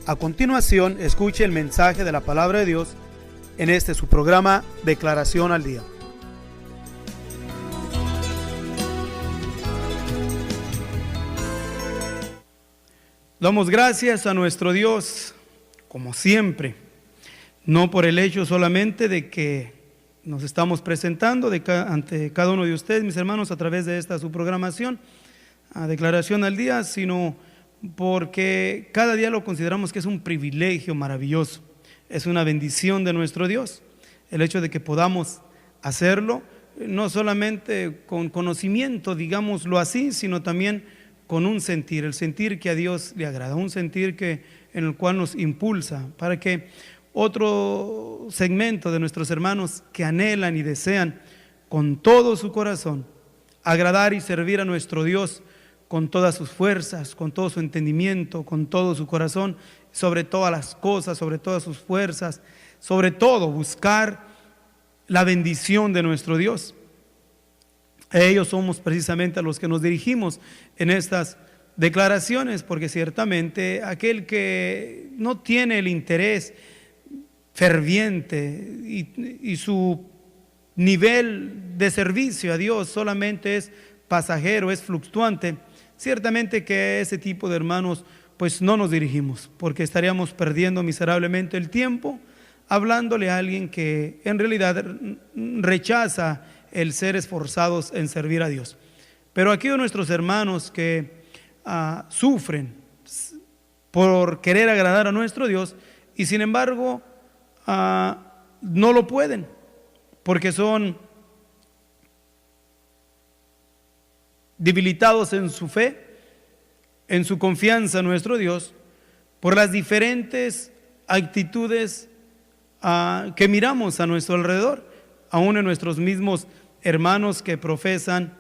A continuación, escuche el mensaje de la palabra de Dios en este su programa Declaración al Día. Damos gracias a nuestro Dios, como siempre, no por el hecho solamente de que nos estamos presentando ante cada uno de ustedes, mis hermanos, a través de esta su programación, a Declaración al Día, sino porque cada día lo consideramos que es un privilegio maravilloso, es una bendición de nuestro Dios, el hecho de que podamos hacerlo, no solamente con conocimiento, digámoslo así, sino también con un sentir, el sentir que a Dios le agrada, un sentir en el cual nos impulsa, para que otro segmento de nuestros hermanos que anhelan y desean con todo su corazón agradar y servir a nuestro Dios con todas sus fuerzas, con todo su entendimiento, con todo su corazón, sobre todas las cosas, sobre todas sus fuerzas, sobre todo buscar la bendición de nuestro Dios. A ellos somos precisamente a los que nos dirigimos en estas declaraciones, porque ciertamente aquel que no tiene el interés ferviente y su nivel de servicio a Dios solamente es pasajero, es fluctuante, ciertamente que ese tipo de hermanos pues no nos dirigimos, porque estaríamos perdiendo miserablemente el tiempo hablándole a alguien que en realidad rechaza el ser esforzados en servir a Dios. Pero aquellos nuestros hermanos que sufren por querer agradar a nuestro Dios y sin embargo no lo pueden porque son debilitados en su fe, en su confianza en nuestro Dios, por las diferentes actitudes que miramos a nuestro alrededor, aún en nuestros mismos hermanos que profesan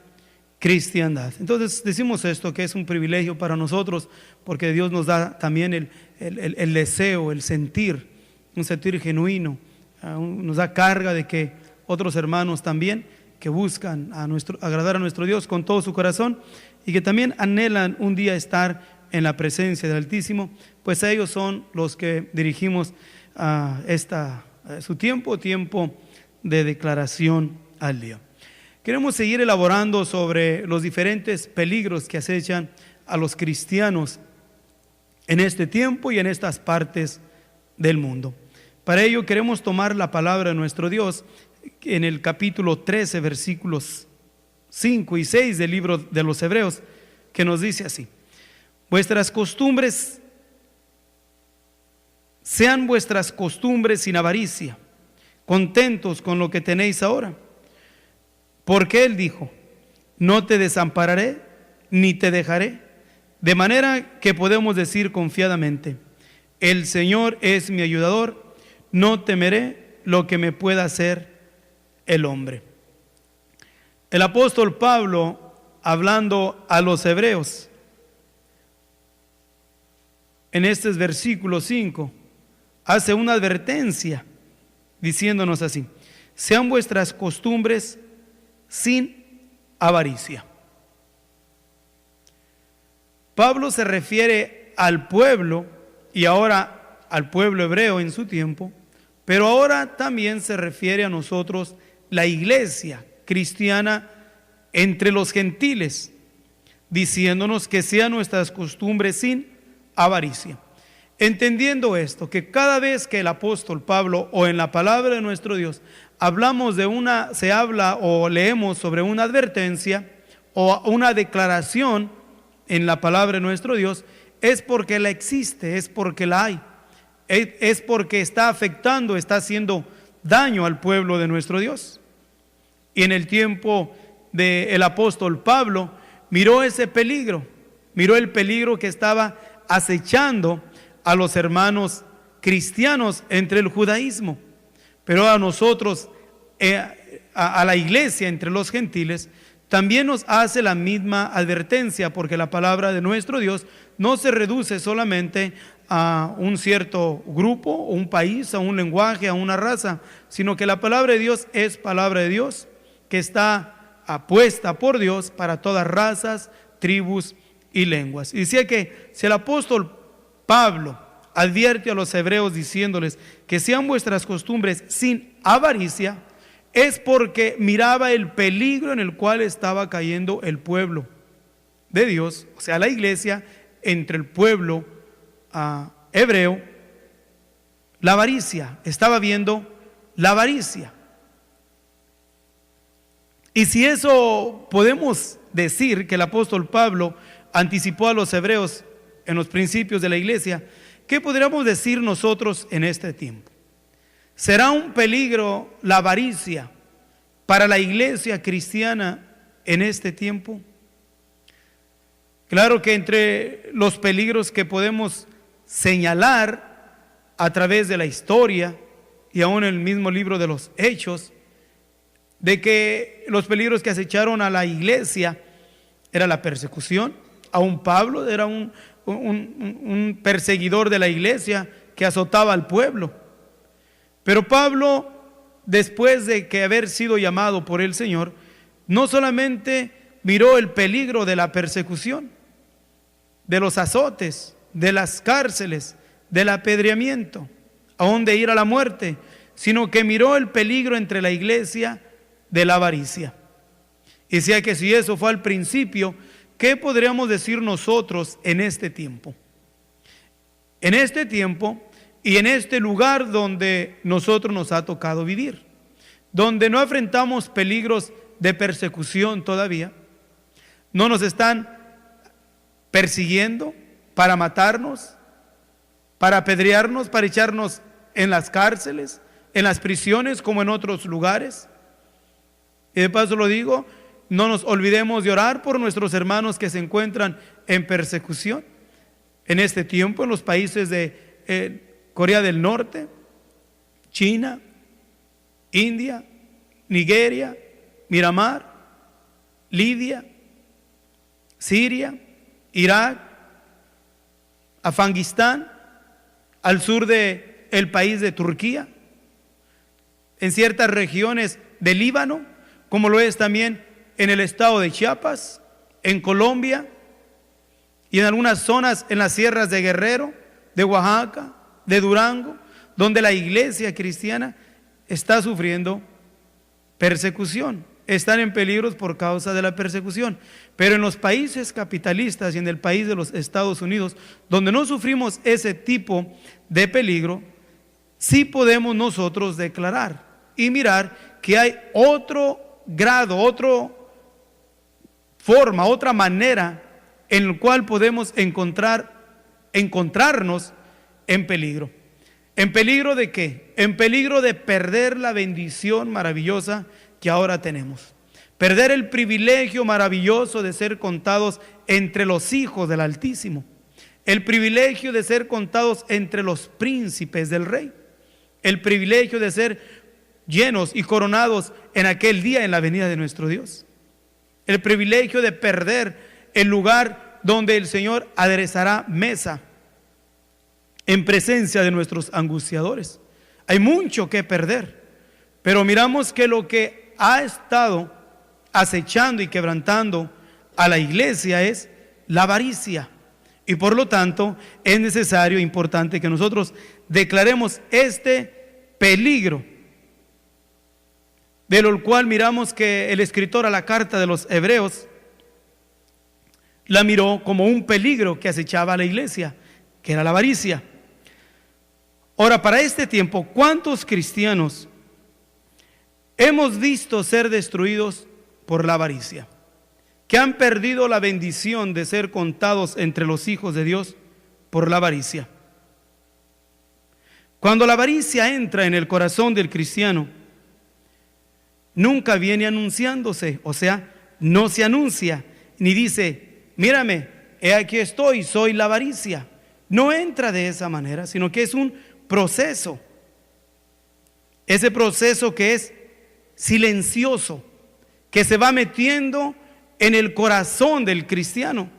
cristiandad. Entonces decimos esto, que es un privilegio para nosotros, porque Dios nos da también el deseo, el sentir, un sentir genuino, nos da carga de que otros hermanos también que buscan agradar a nuestro Dios con todo su corazón y que también anhelan un día estar en la presencia del Altísimo, pues a ellos son los que dirigimos su tiempo de declaración al día. Queremos seguir elaborando sobre los diferentes peligros que acechan a los cristianos en este tiempo y en estas partes del mundo. Para ello queremos tomar la palabra de nuestro Dios en el capítulo 13, versículos 5 y 6 del libro de los Hebreos, que nos dice así: sean vuestras costumbres sin avaricia, contentos con lo que tenéis ahora. Porque Él dijo: no te desampararé ni te dejaré. De manera que podemos decir confiadamente: el Señor es mi ayudador, no temeré lo que me pueda hacer el hombre. El apóstol Pablo, hablando a los hebreos, en este versículo 5, hace una advertencia diciéndonos así: sean vuestras costumbres sin avaricia. Pablo se refiere al pueblo y ahora al pueblo hebreo en su tiempo, pero ahora también se refiere a nosotros, la iglesia cristiana entre los gentiles, diciéndonos que sean nuestras costumbres sin avaricia. Entendiendo esto, que cada vez que el apóstol Pablo o en la palabra de nuestro Dios se habla o leemos sobre una advertencia o una declaración en la palabra de nuestro Dios, es porque la existe, es porque la hay, es porque está afectando, está haciendo daño al pueblo de nuestro Dios. Y en el tiempo del apóstol Pablo miró ese peligro, miró el peligro que estaba acechando a los hermanos cristianos entre el judaísmo, pero a nosotros, a la iglesia entre los gentiles, también nos hace la misma advertencia, porque la palabra de nuestro Dios no se reduce solamente a un cierto grupo, o un país, a un lenguaje, a una raza, sino que la palabra de Dios es palabra de Dios, que está apuesta por Dios para todas razas, tribus y lenguas. Y decía que si el apóstol Pablo advierte a los hebreos diciéndoles que sean vuestras costumbres sin avaricia, es porque miraba el peligro en el cual estaba cayendo el pueblo de Dios, o sea, la iglesia, entre el pueblo hebreo. La avaricia, estaba viendo la avaricia. Y si eso podemos decir que el apóstol Pablo anticipó a los hebreos en los principios de la iglesia, ¿qué podríamos decir nosotros en este tiempo? ¿Será un peligro la avaricia para la iglesia cristiana en este tiempo? Claro que entre los peligros que podemos señalar a través de la historia y aún en el mismo libro de los Hechos, de que los peligros que acecharon a la iglesia era la persecución. Aún Pablo era un perseguidor de la iglesia que azotaba al pueblo. Pero Pablo, después de que haber sido llamado por el Señor, no solamente miró el peligro de la persecución, de los azotes, de las cárceles, del apedreamiento, aún de ir a la muerte, sino que miró el peligro entre la iglesia de la avaricia. Y sea que si eso fue al principio, ¿qué podríamos decir nosotros en este tiempo? En este tiempo y en este lugar donde nosotros nos ha tocado vivir, donde no enfrentamos peligros de persecución todavía, no nos están persiguiendo para matarnos, para apedrearnos, para echarnos en las cárceles, en las prisiones como en otros lugares. Y de paso lo digo, no nos olvidemos de orar por nuestros hermanos que se encuentran en persecución en este tiempo en los países de Corea del Norte, China, India, Nigeria, Myanmar, Libia, Siria, Irak, Afganistán, al sur del país de Turquía, en ciertas regiones de Líbano, como lo es también en el estado de Chiapas, en Colombia y en algunas zonas en las sierras de Guerrero, de Oaxaca, de Durango, donde la iglesia cristiana está sufriendo persecución, están en peligros por causa de la persecución. Pero en los países capitalistas y en el país de los Estados Unidos, donde no sufrimos ese tipo de peligro, sí podemos nosotros declarar y mirar que hay otro grado, otra forma, otra manera en la cual podemos encontrarnos en peligro. ¿En peligro de qué? En peligro de perder la bendición maravillosa que ahora tenemos. Perder el privilegio maravilloso de ser contados entre los hijos del Altísimo. El privilegio de ser contados entre los príncipes del Rey. El privilegio de ser llenos y coronados en aquel día en la venida de nuestro Dios. El privilegio de perder el lugar donde el Señor aderezará mesa en presencia de nuestros angustiadores. Hay mucho que perder, pero miramos que lo que ha estado acechando y quebrantando a la iglesia es la avaricia, y por lo tanto es necesario e importante que nosotros declaremos este peligro, de lo cual miramos que el escritor a la carta de los Hebreos la miró como un peligro que acechaba a la iglesia, que era la avaricia. Ahora, para este tiempo, ¿cuántos cristianos hemos visto ser destruidos por la avaricia? Que han perdido la bendición de ser contados entre los hijos de Dios por la avaricia. Cuando la avaricia entra en el corazón del cristiano, nunca viene anunciándose, o sea, no se anuncia, ni dice, mírame, aquí estoy, soy la avaricia. No entra de esa manera, sino que es un proceso. Ese proceso que es silencioso, que se va metiendo en el corazón del cristiano,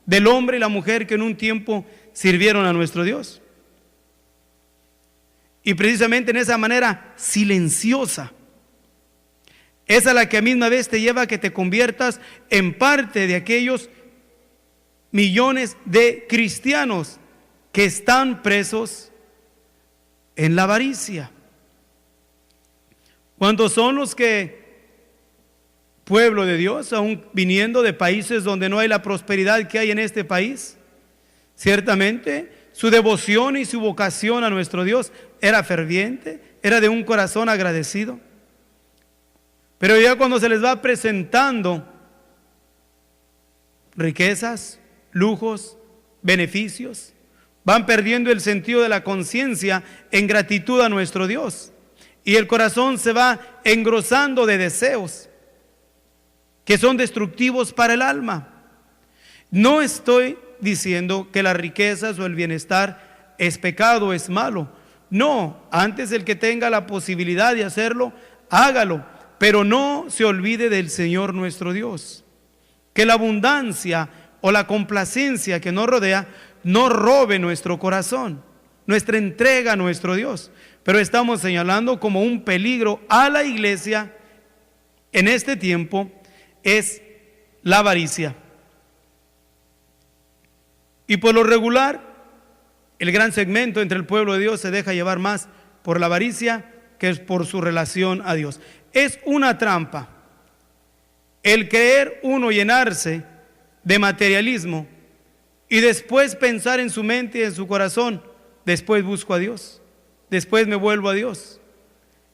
del hombre y la mujer que en un tiempo sirvieron a nuestro Dios. Y precisamente en esa manera silenciosa, esa es la que a misma vez te lleva a que te conviertas en parte de aquellos millones de cristianos que están presos en la avaricia. ¿Cuántos son los que, pueblo de Dios, aún viniendo de países donde no hay la prosperidad que hay en este país, ciertamente su devoción y su vocación a nuestro Dios era ferviente, era de un corazón agradecido? Pero ya cuando se les va presentando riquezas, lujos, beneficios, van perdiendo el sentido de la conciencia en gratitud a nuestro Dios. Y el corazón se va engrosando de deseos que son destructivos para el alma. No estoy diciendo que las riquezas o el bienestar es pecado, es malo. No, antes el que tenga la posibilidad de hacerlo, hágalo, pero no se olvide del Señor nuestro Dios. Que la abundancia o la complacencia que nos rodea no robe nuestro corazón, nuestra entrega a nuestro Dios. Pero estamos señalando como un peligro a la iglesia en este tiempo es la avaricia. Y por lo regular, el gran segmento entre el pueblo de Dios se deja llevar más por la avaricia que es por su relación a Dios. Es una trampa el creer uno llenarse de materialismo y después pensar en su mente y en su corazón, después busco a Dios, después me vuelvo a Dios.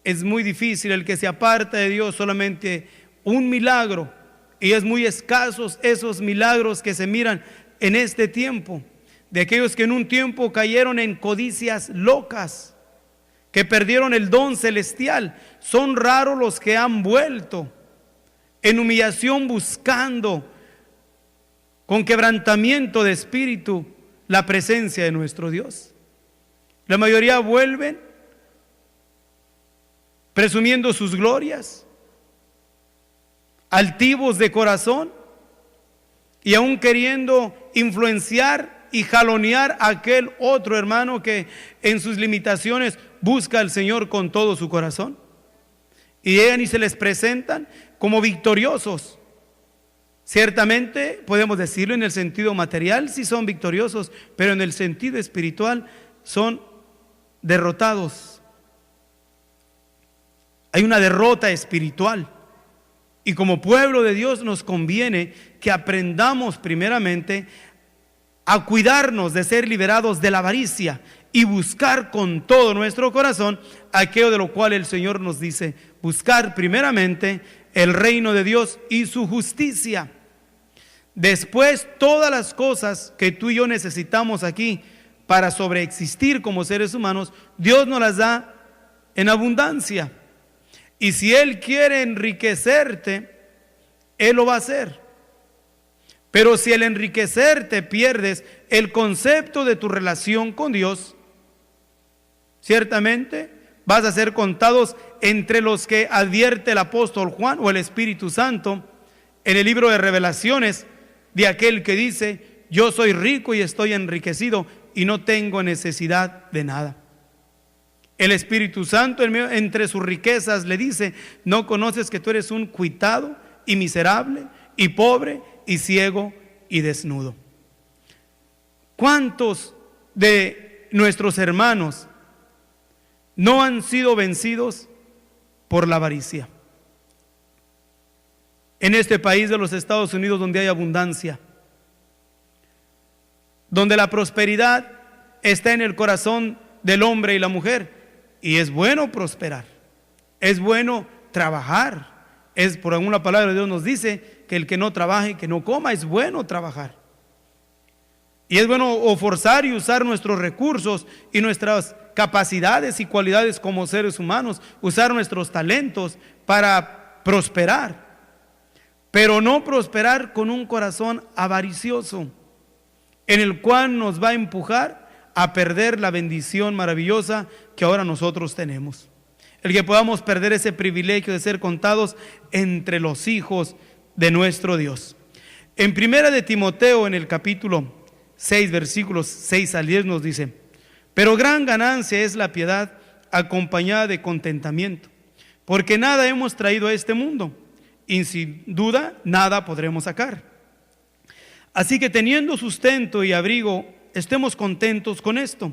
Es muy difícil el que se aparta de Dios solamente un milagro, y es muy escasos esos milagros que se miran en este tiempo, de aquellos que en un tiempo cayeron en codicias locas, que perdieron el don celestial. Son raros los que han vuelto en humillación buscando con quebrantamiento de espíritu la presencia de nuestro Dios. La mayoría vuelven presumiendo sus glorias, altivos de corazón y aún queriendo influenciar y jalonear a aquel otro hermano que en sus limitaciones busca al Señor con todo su corazón. Y llegan y se les presentan como victoriosos. Ciertamente podemos decirlo en el sentido material, sí son victoriosos, pero en el sentido espiritual son derrotados. Hay una derrota espiritual. Y como pueblo de Dios nos conviene que aprendamos primeramente a cuidarnos de ser liberados de la avaricia y buscar con todo nuestro corazón aquello de lo cual el Señor nos dice: buscar primeramente el reino de Dios y su justicia. Después, todas las cosas que tú y yo necesitamos aquí para sobreexistir como seres humanos, Dios nos las da en abundancia. Y si Él quiere enriquecerte, Él lo va a hacer. Pero si al enriquecerte pierdes el concepto de tu relación con Dios, ciertamente vas a ser contados entre los que advierte el apóstol Juan o el Espíritu Santo en el libro de Revelaciones, de aquel que dice: yo soy rico y estoy enriquecido y no tengo necesidad de nada. El Espíritu Santo entre sus riquezas le dice: ¿no conoces que tú eres un cuitado y miserable y pobre y ciego y desnudo? ¿Cuántos de nuestros hermanos no han sido vencidos por la avaricia? En este país de los Estados Unidos, donde hay abundancia, donde la prosperidad está en el corazón del hombre y la mujer, y es bueno prosperar, es bueno trabajar. Es por alguna palabra de Dios nos dice que el que no trabaje, que no coma. Es bueno trabajar. Y es bueno forzar y usar nuestros recursos y nuestras capacidades y cualidades como seres humanos, usar nuestros talentos para prosperar. Pero no prosperar con un corazón avaricioso, en el cual nos va a empujar a perder la bendición maravillosa que ahora nosotros tenemos. El que podamos perder ese privilegio de ser contados entre los hijos de nuestro Dios. En primera de Timoteo, en el capítulo 6, versículos 6 al 10 nos dice: pero gran ganancia es la piedad acompañada de contentamiento, porque nada hemos traído a este mundo, y sin duda nada podremos sacar. Así que teniendo sustento y abrigo estemos contentos con esto,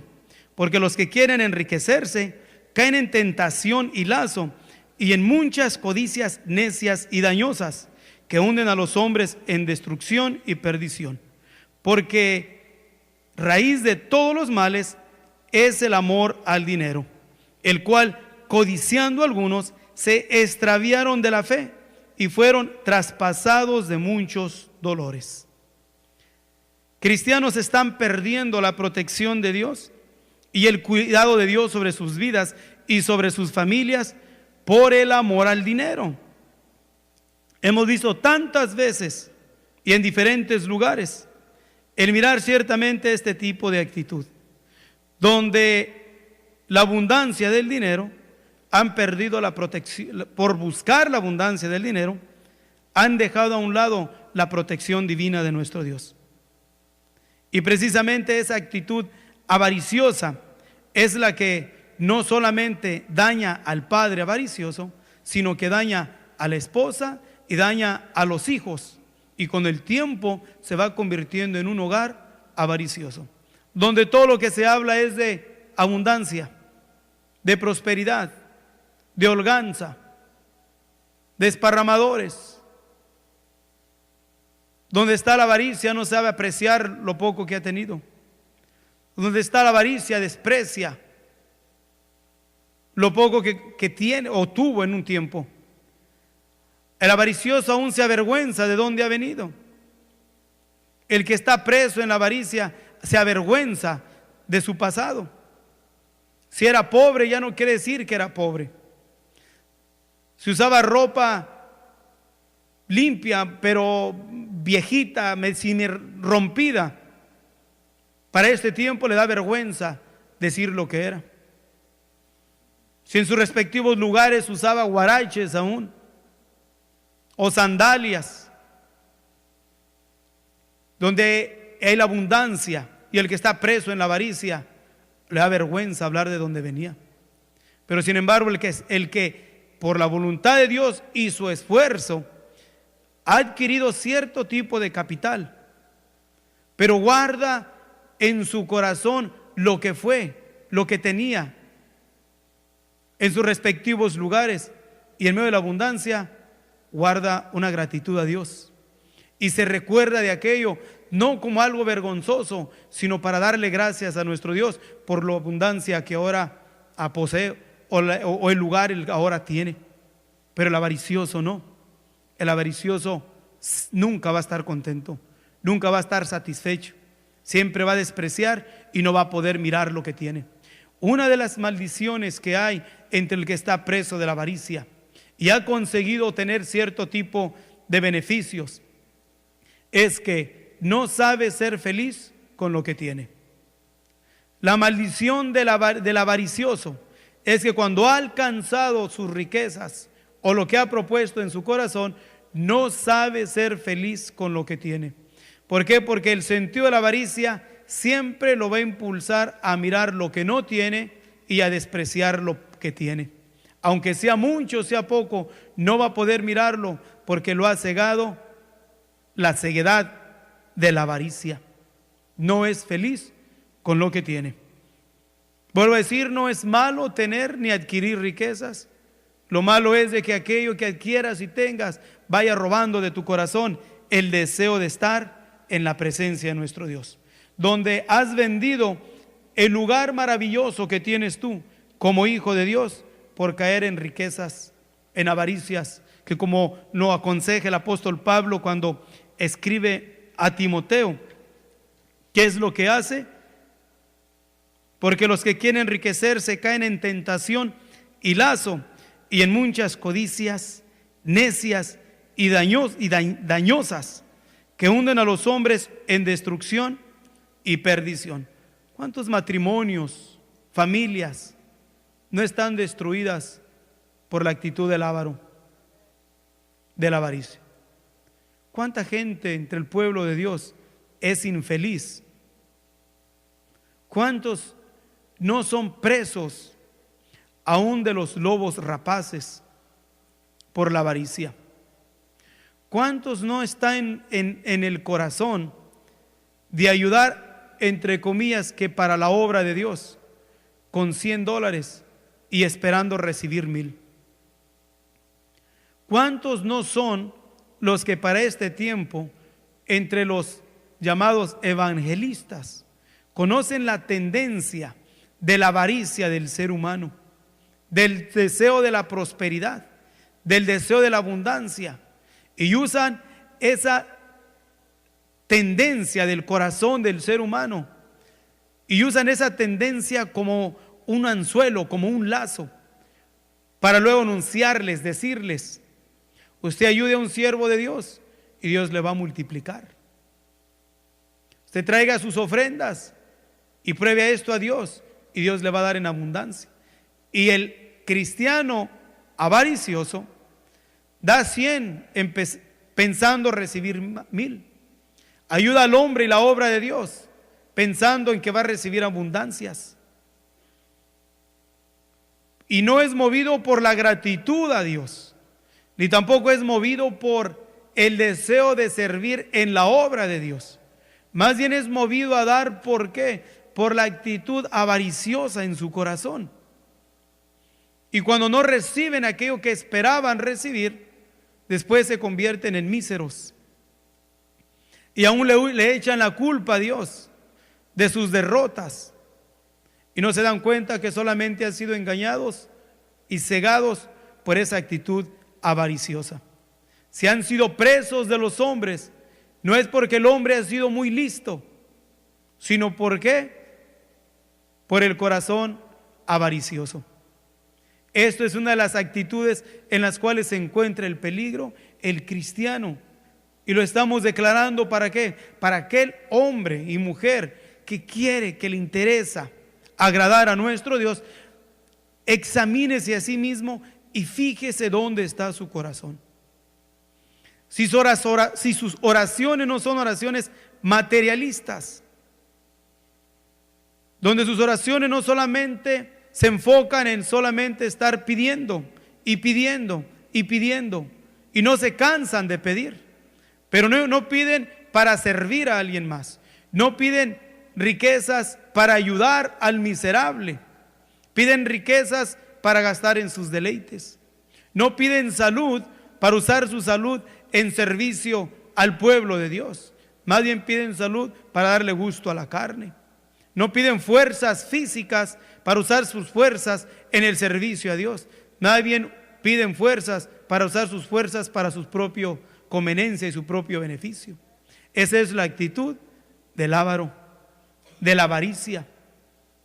porque los que quieren enriquecerse caen en tentación y lazo, y en muchas codicias necias y dañosas, que hunden a los hombres en destrucción y perdición. Porque raíz de todos los males es el amor al dinero, el cual, codiciando algunos, se extraviaron de la fe y fueron traspasados de muchos dolores. Cristianos están perdiendo la protección de Dios y el cuidado de Dios sobre sus vidas y sobre sus familias por el amor al dinero. Hemos visto tantas veces y en diferentes lugares el mirar ciertamente este tipo de actitud, donde la abundancia del dinero han perdido la protección, por buscar la abundancia del dinero, han dejado a un lado la protección divina de nuestro Dios. Y precisamente esa actitud avariciosa es la que no solamente daña al padre avaricioso, sino que daña a la esposa y daña a los hijos, y con el tiempo se va convirtiendo en un hogar avaricioso, donde todo lo que se habla es de abundancia, de prosperidad, de holganza, desparramadores. Donde está la avaricia no sabe apreciar lo poco que ha tenido. Donde está la avaricia desprecia lo poco que tiene o tuvo en un tiempo. El avaricioso aún se avergüenza de dónde ha venido. El que está preso en la avaricia se avergüenza de su pasado. Si era pobre, ya no quiere decir que era pobre. Si usaba ropa limpia, pero viejita, rompida, para este tiempo le da vergüenza decir lo que era. Si en sus respectivos lugares usaba guaraches aún, o sandalias, donde hay la abundancia, y el que está preso en la avaricia le da vergüenza hablar de dónde venía. Pero sin embargo, el que por la voluntad de Dios y su esfuerzo ha adquirido cierto tipo de capital, pero guarda en su corazón lo que fue, lo que tenía en sus respectivos lugares, y en medio de la abundancia guarda una gratitud a Dios y se recuerda de aquello no como algo vergonzoso, sino para darle gracias a nuestro Dios por la abundancia que ahora posee o el lugar ahora tiene. Pero el avaricioso no. El avaricioso nunca va a estar contento, nunca va a estar satisfecho, siempre va a despreciar y no va a poder mirar lo que tiene. Una de las maldiciones que hay entre el que está preso de la avaricia y ha conseguido tener cierto tipo de beneficios es que no sabe ser feliz con lo que tiene. La maldición del avaricioso es que cuando ha alcanzado sus riquezas o lo que ha propuesto en su corazón, no sabe ser feliz con lo que tiene. ¿Por qué? Porque el sentido de la avaricia siempre lo va a impulsar a mirar lo que no tiene y a despreciar lo que tiene. Aunque sea mucho, sea poco, no va a poder mirarlo porque lo ha cegado la ceguedad de la avaricia. No es feliz con lo que tiene. Vuelvo a decir, no es malo tener ni adquirir riquezas. Lo malo es de que aquello que adquieras y tengas vaya robando de tu corazón el deseo de estar en la presencia de nuestro Dios, donde has vendido el lugar maravilloso que tienes tú como hijo de Dios por caer en riquezas, en avaricias, que como lo aconseja el apóstol Pablo cuando escribe a Timoteo, ¿qué es lo que hace? Porque los que quieren enriquecerse caen en tentación y lazo y en muchas codicias necias y dañosas que hunden a los hombres en destrucción y perdición. ¿Cuántos matrimonios, familias no están destruidas por la actitud del avaro, de la avaricia? ¿Cuánta gente entre el pueblo de Dios es infeliz? ¿Cuántos no son presos aún de los lobos rapaces por la avaricia? ¿Cuántos no están en el corazón de ayudar entre comillas, que para la obra de Dios, con $100 y esperando recibir 1,000. ¿Cuántos no son los que para este tiempo, entre los llamados evangelistas, conocen la tendencia de la avaricia del ser humano, del deseo de la prosperidad, del deseo de la abundancia, y usan esa tendencia del corazón del ser humano y usan esa tendencia como un anzuelo, como un lazo, para luego anunciarles, decirles: usted ayude a un siervo de Dios y Dios le va a multiplicar. Usted traiga sus ofrendas y pruebe esto a Dios y Dios le va a dar en abundancia. Y el cristiano avaricioso da 100 pensando recibir 1,000. Ayuda al hombre y la obra de Dios pensando en que va a recibir abundancias. Y no es movido por la gratitud a Dios, ni tampoco es movido por el deseo de servir en la obra de Dios. Más bien es movido a dar, ¿por qué? Por la actitud avariciosa en su corazón. Y cuando no reciben aquello que esperaban recibir, después se convierten en míseros. Y aún le echan la culpa a Dios de sus derrotas. Y no se dan cuenta que solamente han sido engañados y cegados por esa actitud avariciosa. Si han sido presos de los hombres, no es porque el hombre ha sido muy listo, sino porque por el corazón avaricioso. Esto es una de las actitudes en las cuales se encuentra el peligro, el cristiano. Y lo estamos declarando, ¿para qué? Para aquel hombre y mujer que quiere, que le interesa agradar a nuestro Dios. Examínese a sí mismo y fíjese dónde está su corazón. Si sus oraciones no son oraciones materialistas, donde sus oraciones no solamente se enfocan en solamente estar pidiendo y pidiendo y pidiendo, y no se cansan de pedir, pero no piden para servir a alguien más, no piden riquezas para ayudar al miserable, piden riquezas para gastar en sus deleites, no piden salud para usar su salud en servicio al pueblo de Dios, más bien piden salud para darle gusto a la carne. No piden fuerzas físicas para usar sus fuerzas en el servicio a Dios, más bien piden fuerzas para usar sus fuerzas para su propia conveniencia y su propio beneficio. Esa es la actitud del avaro, de la avaricia.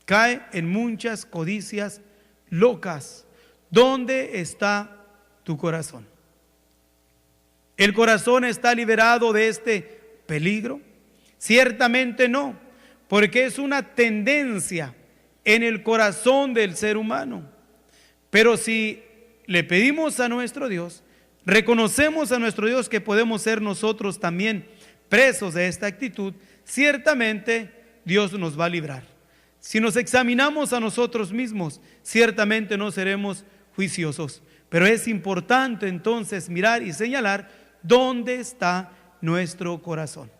Cae en muchas codicias locas. ¿Dónde está tu corazón? ¿El corazón está liberado de este peligro? Ciertamente no, porque es una tendencia en el corazón del ser humano. Pero si le pedimos a nuestro Dios, reconocemos a nuestro Dios que podemos ser nosotros también presos de esta actitud, ciertamente Dios nos va a librar. Si nos examinamos a nosotros mismos, ciertamente no seremos juiciosos. Pero es importante entonces mirar y señalar dónde está nuestro corazón.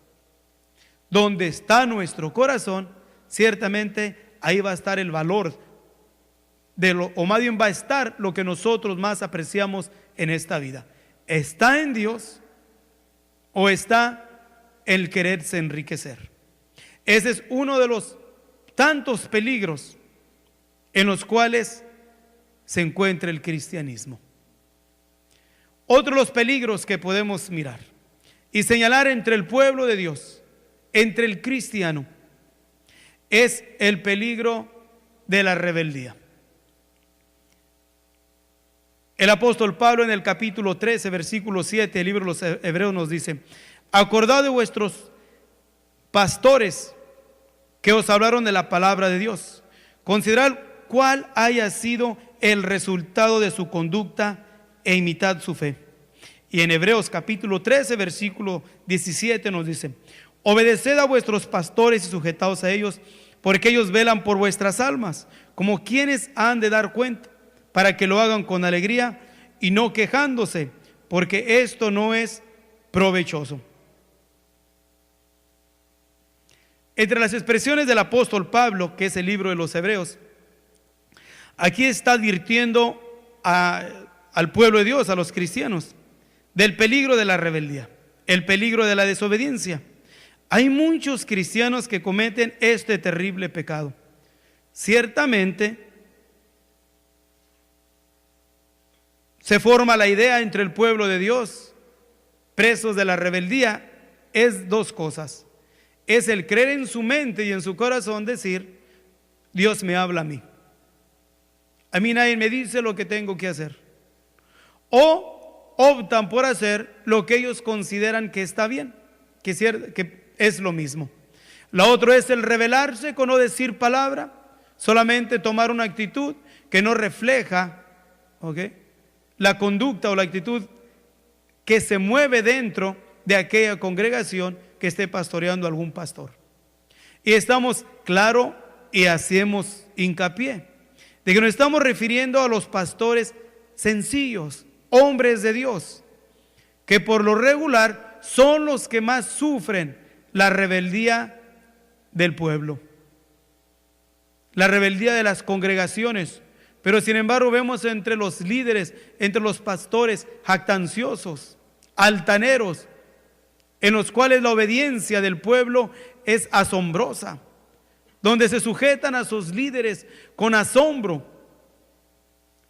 Donde está nuestro corazón, ciertamente ahí va a estar el valor o más bien va a estar lo que nosotros más apreciamos en esta vida. ¿Está en Dios o está en el quererse enriquecer? Ese es uno de los tantos peligros en los cuales se encuentra el cristianismo. Otro de los peligros que podemos mirar y señalar entre el pueblo de Dios, entre el cristiano, es el peligro de la rebeldía. El apóstol Pablo en el capítulo 13, versículo 7 del libro de los Hebreos nos dice: acordad de vuestros pastores que os hablaron de la palabra de Dios, considerad cuál haya sido el resultado de su conducta e imitad su fe. Y en Hebreos capítulo 13, versículo 17 nos dice: obedeced a vuestros pastores y sujetaos a ellos, porque ellos velan por vuestras almas, como quienes han de dar cuenta, para que lo hagan con alegría y no quejándose, porque esto no es provechoso. Entre las expresiones del apóstol Pablo, que es el libro de los Hebreos, aquí está advirtiendo al pueblo de Dios, a los cristianos, del peligro de la rebeldía, el peligro de la desobediencia. Hay muchos cristianos que cometen este terrible pecado. Ciertamente, se forma la idea entre el pueblo de Dios, presos de la rebeldía, es dos cosas. Es el creer en su mente y en su corazón decir, Dios me habla a mí. A mí nadie me dice lo que tengo que hacer. O optan por hacer lo que ellos consideran que está bien, que es lo mismo. La otra es el rebelarse con no decir palabra, solamente tomar una actitud que no refleja, la conducta o la actitud que se mueve dentro de aquella congregación que esté pastoreando algún pastor. Y estamos claro y hacemos hincapié de que nos estamos refiriendo a los pastores sencillos, hombres de Dios, que por lo regular son los que más sufren la rebeldía del pueblo, la rebeldía de las congregaciones. Pero sin embargo vemos entre los líderes, entre los pastores jactanciosos, altaneros, en los cuales la obediencia del pueblo es asombrosa, donde se sujetan a sus líderes con asombro,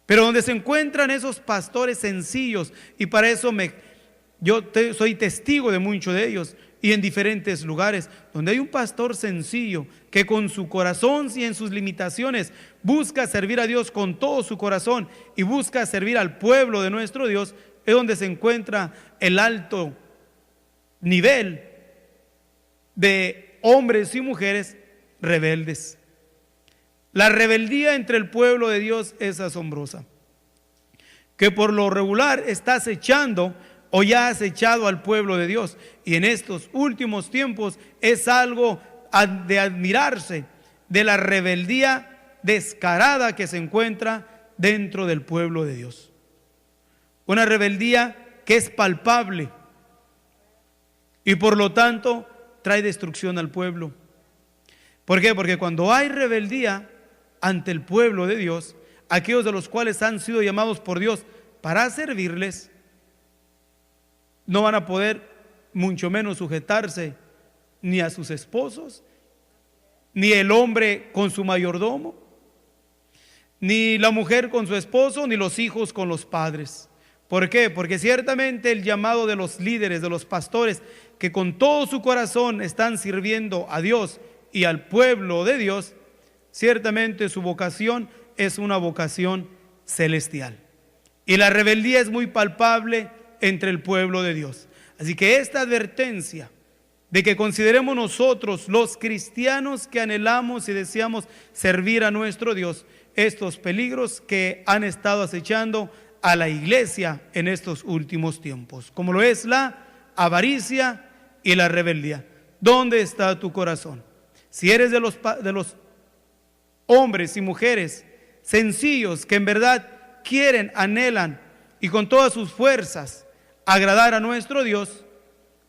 pero donde se encuentran esos pastores sencillos, y para eso soy testigo de muchos de ellos, y en diferentes lugares, donde hay un pastor sencillo que con su corazón y en sus limitaciones busca servir a Dios con todo su corazón y busca servir al pueblo de nuestro Dios, es donde se encuentra el alto nivel de hombres y mujeres rebeldes. La rebeldía entre el pueblo de Dios es asombrosa, que por lo regular está acechando o ya ha acechado al pueblo de Dios, y en estos últimos tiempos es algo de admirarse de la rebeldía descarada que se encuentra dentro del pueblo de Dios. Una rebeldía que es palpable y por lo tanto trae destrucción al pueblo. ¿Por qué? Porque cuando hay rebeldía ante el pueblo de Dios, aquellos de los cuales han sido llamados por Dios para servirles, no van a poder mucho menos sujetarse ni a sus esposos, ni el hombre con su mayordomo, ni la mujer con su esposo, ni los hijos con los padres. ¿Por qué? Porque ciertamente el llamado de los líderes, de los pastores, que con todo su corazón están sirviendo a Dios y al pueblo de Dios, ciertamente su vocación es una vocación celestial. Y la rebeldía es muy palpable entre el pueblo de Dios. Así que esta advertencia de que consideremos nosotros, los cristianos que anhelamos y deseamos servir a nuestro Dios, estos peligros que han estado acechando a la iglesia en estos últimos tiempos, como lo es la avaricia y la rebeldía. ¿Dónde está tu corazón? Si eres de los hombres y mujeres sencillos que en verdad quieren, anhelan y con todas sus fuerzas agradar a nuestro Dios,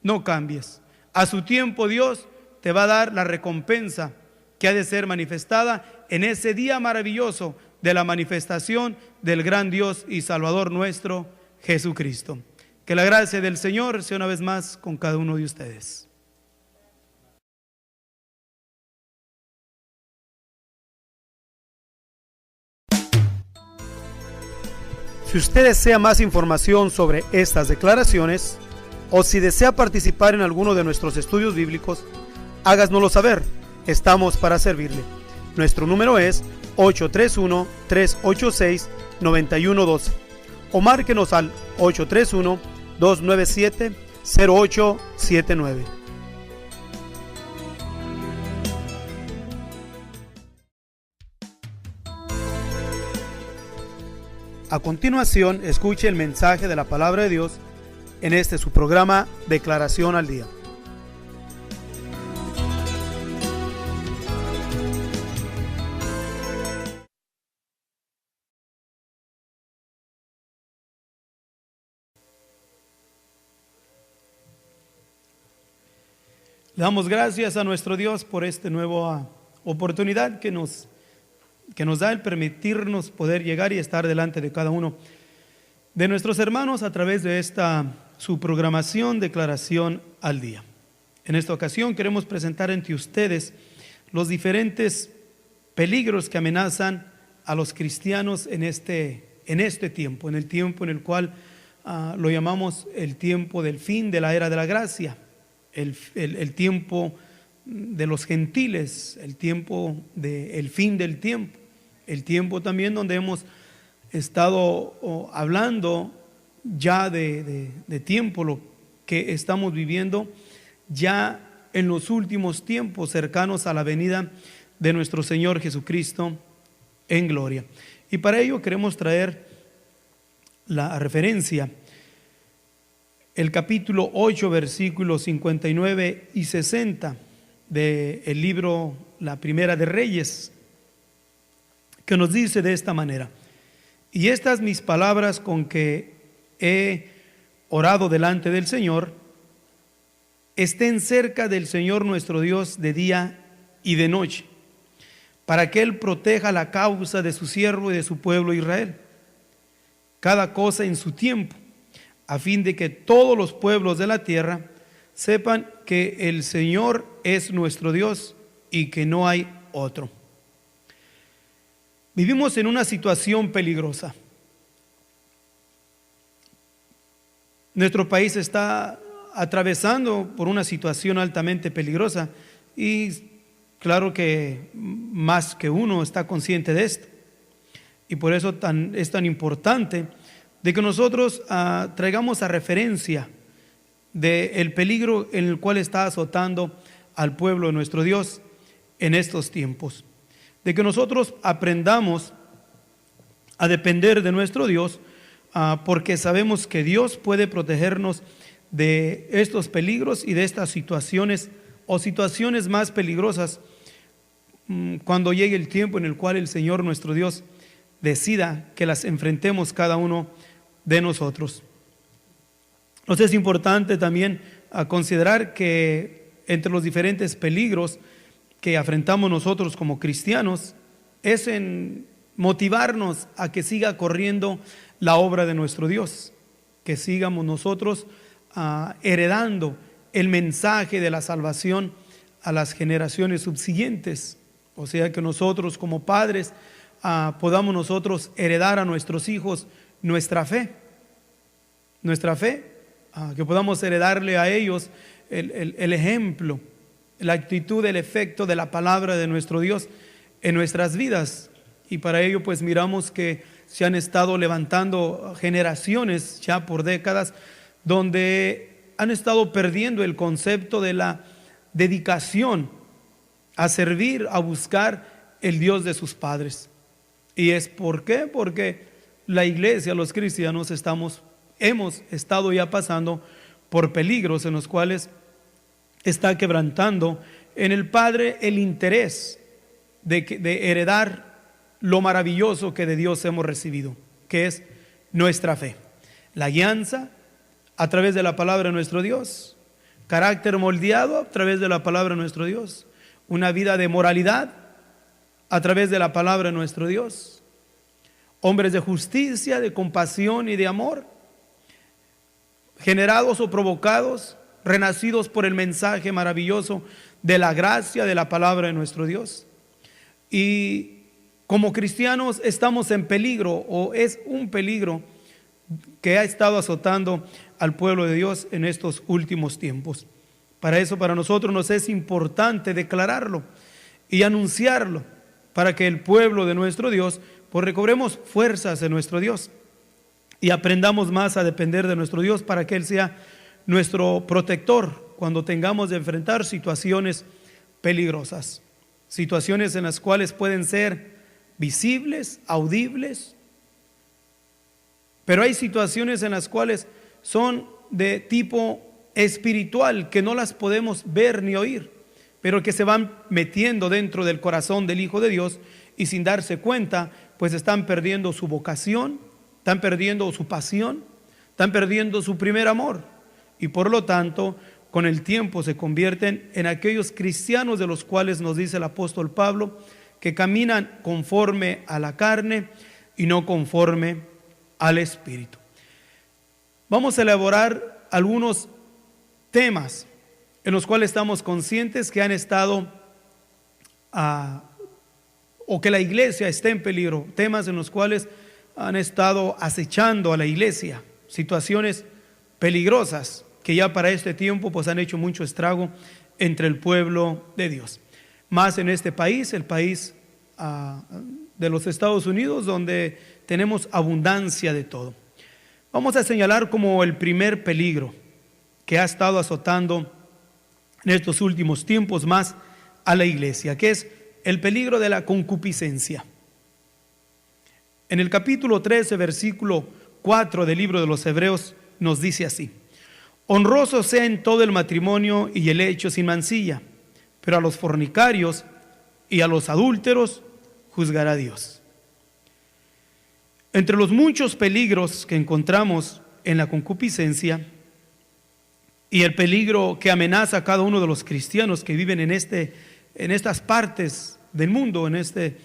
no cambies. A su tiempo Dios te va a dar la recompensa que ha de ser manifestada en ese día maravilloso de la manifestación del gran Dios y Salvador nuestro, Jesucristo. Que la gracia del Señor sea una vez más con cada uno de ustedes. Si usted desea más información sobre estas declaraciones o si desea participar en alguno de nuestros estudios bíblicos, háganoslo saber. Estamos para servirle. Nuestro número es 831-386-9112 o márquenos al 831-297-0879. A continuación, escuche el mensaje de la palabra de Dios en su programa Declaración al Día. Le damos gracias a nuestro Dios por esta nueva oportunidad que nos da el permitirnos poder llegar y estar delante de cada uno de nuestros hermanos a través de esta su programación Declaración al Día. En esta ocasión queremos presentar ante ustedes los diferentes peligros que amenazan a los cristianos en este tiempo, en el tiempo en el cual lo llamamos el tiempo del fin de la era de la gracia, el tiempo de los gentiles, el tiempo del fin del tiempo, el tiempo también donde hemos estado hablando ya de tiempo, lo que estamos viviendo ya en los últimos tiempos cercanos a la venida de nuestro Señor Jesucristo en gloria. Y para ello queremos traer la referencia, el capítulo 8, versículos 59 y 60 del libro La Primera de Reyes, que nos dice de esta manera: y estas mis palabras con que he orado delante del Señor, estén cerca del Señor nuestro Dios de día y de noche, para que Él proteja la causa de su siervo y de su pueblo Israel, cada cosa en su tiempo, a fin de que todos los pueblos de la tierra sepan que el Señor es nuestro Dios y que no hay otro. Vivimos en una situación peligrosa. Nuestro país está atravesando por una situación altamente peligrosa y claro que más que uno está consciente de esto. Y por eso es tan importante de que nosotros traigamos a referencia del peligro en el cual está azotando al pueblo de nuestro Dios en estos tiempos. De que nosotros aprendamos a depender de nuestro Dios, porque sabemos que Dios puede protegernos de estos peligros y de estas situaciones o situaciones más peligrosas cuando llegue el tiempo en el cual el Señor nuestro Dios decida que las enfrentemos cada uno de nosotros. Entonces es importante también considerar que entre los diferentes peligros que afrontamos nosotros como cristianos es en motivarnos a que siga corriendo la obra de nuestro Dios, que sigamos nosotros heredando el mensaje de la salvación a las generaciones subsiguientes. O sea, que nosotros como padres podamos nosotros heredar a nuestros hijos nuestra fe, que podamos heredarle a ellos el ejemplo, la actitud, el efecto de la palabra de nuestro Dios en nuestras vidas. Y para ello pues miramos que se han estado levantando generaciones ya por décadas donde han estado perdiendo el concepto de la dedicación a servir, a buscar el Dios de sus padres. ¿Y es por qué? Porque la iglesia, los cristianos hemos estado ya pasando por peligros en los cuales está quebrantando en el Padre el interés de heredar lo maravilloso que de Dios hemos recibido, que es nuestra fe, la guianza a través de la palabra de nuestro Dios, carácter moldeado a través de la palabra de nuestro Dios, una vida de moralidad a través de la palabra de nuestro Dios, hombres de justicia, de compasión y de amor, generados o provocados, renacidos por el mensaje maravilloso de la gracia de la palabra de nuestro Dios. Y como cristianos estamos en peligro, o es un peligro que ha estado azotando al pueblo de Dios en estos últimos tiempos. Para eso, para nosotros nos es importante declararlo y anunciarlo, para que el pueblo de nuestro Dios pues recobremos fuerzas en nuestro Dios y aprendamos más a depender de nuestro Dios, para que Él sea nuestro protector cuando tengamos de enfrentar situaciones peligrosas, situaciones en las cuales pueden ser visibles, audibles, pero hay situaciones en las cuales son de tipo espiritual, que no las podemos ver ni oír, pero que se van metiendo dentro del corazón del Hijo de Dios, y sin darse cuenta pues están perdiendo su vocación, están perdiendo su pasión, están perdiendo su primer amor, y por lo tanto con el tiempo se convierten en aquellos cristianos de los cuales nos dice el apóstol Pablo, que caminan conforme a la carne y no conforme al Espíritu. Vamos a elaborar algunos temas en los cuales estamos conscientes que han estado o que la iglesia está en peligro, temas en los cuales han estado acechando a la iglesia, situaciones peligrosas que ya para este tiempo pues han hecho mucho estrago entre el pueblo de Dios. Más en este país, el país de los Estados Unidos, donde tenemos abundancia de todo. Vamos a señalar como el primer peligro que ha estado azotando en estos últimos tiempos más a la iglesia, que es el peligro de la concupiscencia. En el capítulo 13, versículo 4 del libro de los Hebreos nos dice así: honroso sea en todo el matrimonio y el hecho sin mancilla, pero a los fornicarios y a los adúlteros juzgará Dios. Entre los muchos peligros que encontramos en la concupiscencia y el peligro que amenaza a cada uno de los cristianos que viven en estas partes del mundo, en este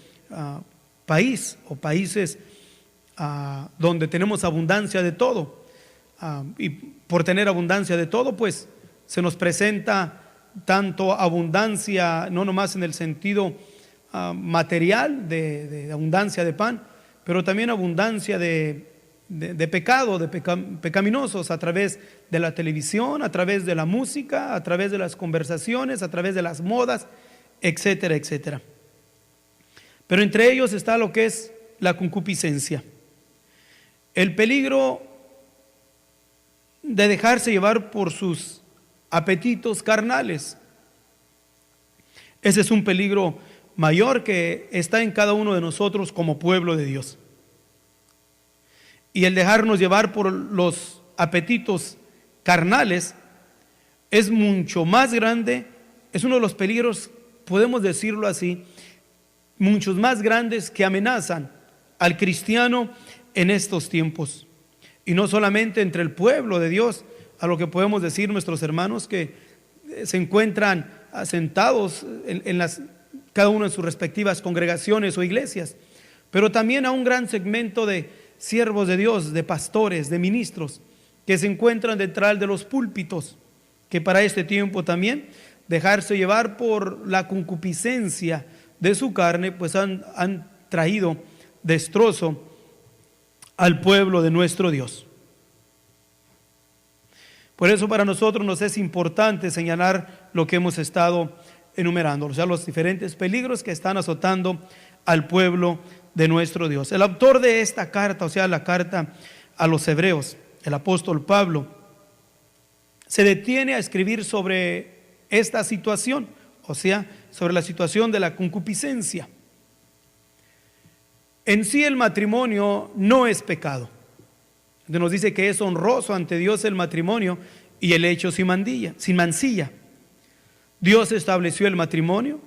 país o países donde tenemos abundancia de todo, y por tener abundancia de todo, pues se nos presenta tanto abundancia, no nomás en el sentido material de abundancia de pan, pero también abundancia de pecado, pecaminosos a través de la televisión, a través de la música, a través de las conversaciones, a través de las modas, etcétera, etcétera. Pero entre ellos está lo que es la concupiscencia, el peligro de dejarse llevar por sus apetitos carnales. Ese es un peligro mayor que está en cada uno de nosotros como pueblo de Dios. Y el dejarnos llevar por los apetitos carnales es mucho más grande, es uno de los peligros, podemos decirlo así, muchos más grandes que amenazan al cristiano en estos tiempos. Y no solamente entre el pueblo de Dios, a lo que podemos decir nuestros hermanos que se encuentran asentados cada uno en sus respectivas congregaciones o iglesias, pero también a un gran segmento de siervos de Dios, de pastores, de ministros, que se encuentran detrás de los púlpitos, que para este tiempo también dejarse llevar por la concupiscencia de su carne, pues han traído destrozo al pueblo de nuestro Dios. Por eso para nosotros nos es importante señalar lo que hemos estado enumerando, o sea, los diferentes peligros que están azotando al pueblo de nuestro Dios. El autor de esta carta, o sea, la carta a los Hebreos, el apóstol Pablo, se detiene a escribir sobre esta situación, o sea, sobre la situación de la concupiscencia. En sí el matrimonio no es pecado. Nos dice que es honroso ante Dios el matrimonio y el hecho sin mancilla. Dios estableció el matrimonio,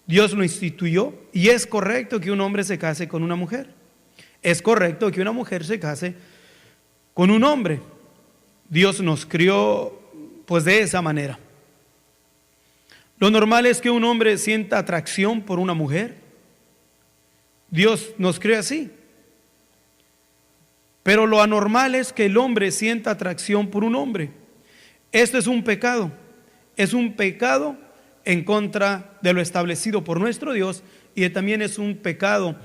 Dios lo instituyó, y es correcto que un hombre se case con una mujer. Es correcto que una mujer se case con un hombre. Dios nos crió pues de esa manera. Lo normal es que un hombre sienta atracción por una mujer. Dios nos creó así. Pero lo anormal es que el hombre sienta atracción por un hombre. Esto es un pecado. Es un pecado en contra de lo establecido por nuestro Dios, y también es un pecado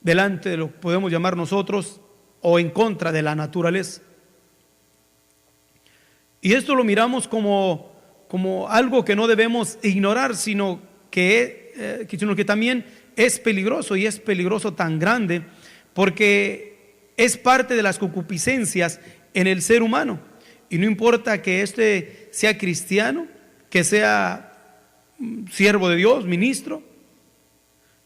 delante de lo que podemos llamar nosotros, o en contra de la naturaleza. Y esto lo miramos como algo que no debemos ignorar, sino que también es peligroso, y es peligroso tan grande porque es parte de las concupiscencias en el ser humano. Y no importa que éste sea cristiano, que sea siervo de Dios, ministro,